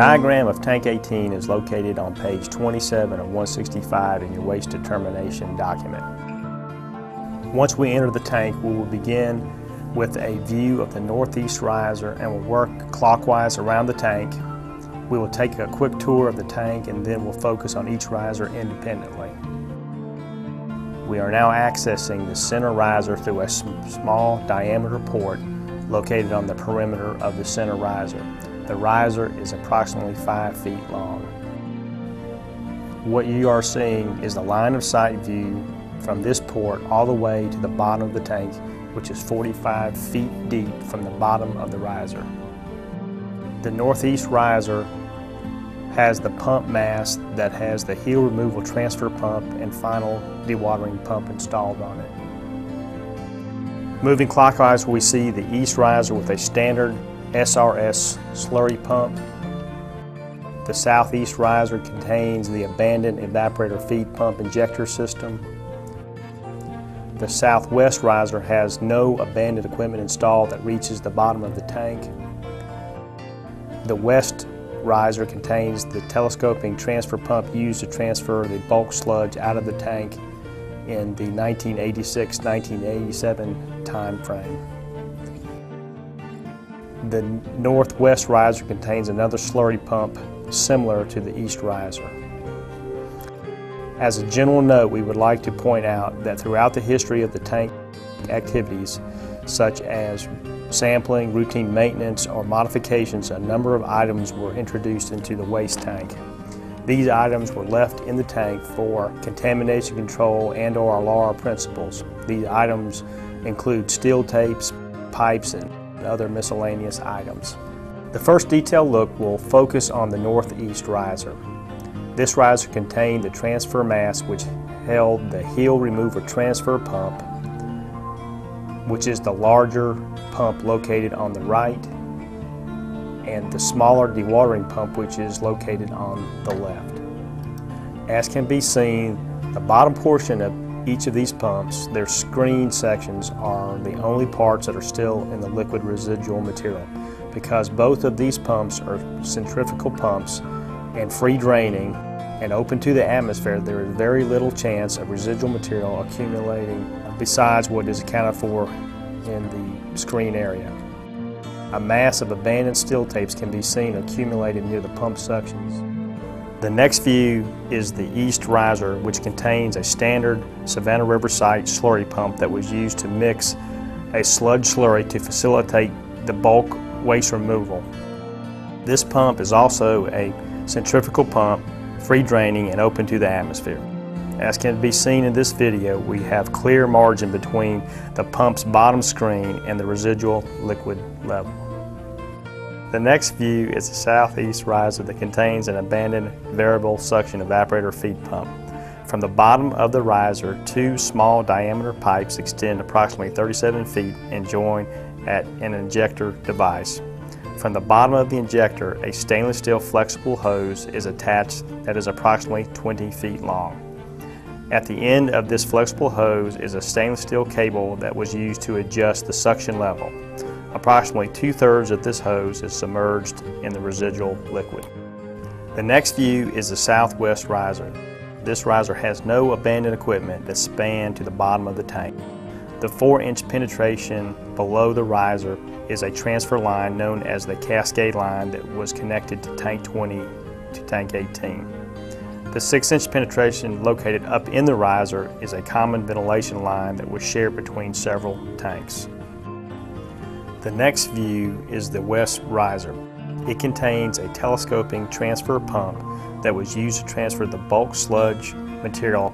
diagram of tank 18 is located on page 27 of 165 in your waste determination document. Once we enter the tank, we will begin with a view of the northeast riser and will work clockwise around the tank. We will take a quick tour of the tank and then we'll focus on each riser independently. We are now accessing the center riser through a small diameter port located on the perimeter of the center riser. The riser is approximately 5 feet long. What you are seeing is the line of sight view from this port all the way to the bottom of the tank, which is 45 feet deep from the bottom of the riser. The northeast riser has the pump mast that has the heel removal transfer pump and final dewatering pump installed on it. Moving clockwise, we see the east riser with a standard SRS slurry pump. The southeast riser contains the abandoned evaporator feed pump injector system. The southwest riser has no abandoned equipment installed that reaches the bottom of the tank. The west riser contains the telescoping transfer pump used to transfer the bulk sludge out of the tank in the 1986-1987 time frame. The northwest riser contains another slurry pump similar to the east riser. As a general note, we would like to point out that throughout the history of the tank activities, such as sampling, routine maintenance, or modifications, a number of items were introduced into the waste tank. These items were left in the tank for contamination control and/or LAR principles. These items include steel tapes, pipes, and other miscellaneous items. The first detailed look will focus on the northeast riser. This riser contained the transfer mast which held the heel remover transfer pump, which is the larger pump located on the right, and the smaller dewatering pump which is located on the left. As can be seen, the bottom portion of each of these pumps, their screen sections, are the only parts that are still in the liquid residual material. Because both of these pumps are centrifugal pumps and free draining and open to the atmosphere, there is very little chance of residual material accumulating besides what is accounted for in the screen area. A mass of abandoned steel tapes can be seen accumulated near the pump suctions. The next view is the east riser, which contains a standard Savannah River site slurry pump that was used to mix a sludge slurry to facilitate the bulk waste removal. This pump is also a centrifugal pump, free draining and open to the atmosphere. As can be seen in this video, we have clear margin between the pump's bottom screen and the residual liquid level. The next view is the southeast riser that contains an abandoned variable suction evaporator feed pump. From the bottom of the riser, two small diameter pipes extend approximately 37 feet and join at an injector device. From the bottom of the injector, a stainless steel flexible hose is attached that is approximately 20 feet long. At the end of this flexible hose is a stainless steel cable that was used to adjust the suction level. Approximately 2/3 of this hose is submerged in the residual liquid. The next view is the southwest riser. This riser has no abandoned equipment that span to the bottom of the tank. The 4-inch penetration below the riser is a transfer line known as the cascade line that was connected to tank 20 to tank 18. The 6-inch penetration located up in the riser is a common ventilation line that was shared between several tanks. The next view is the west riser. It contains a telescoping transfer pump that was used to transfer the bulk sludge material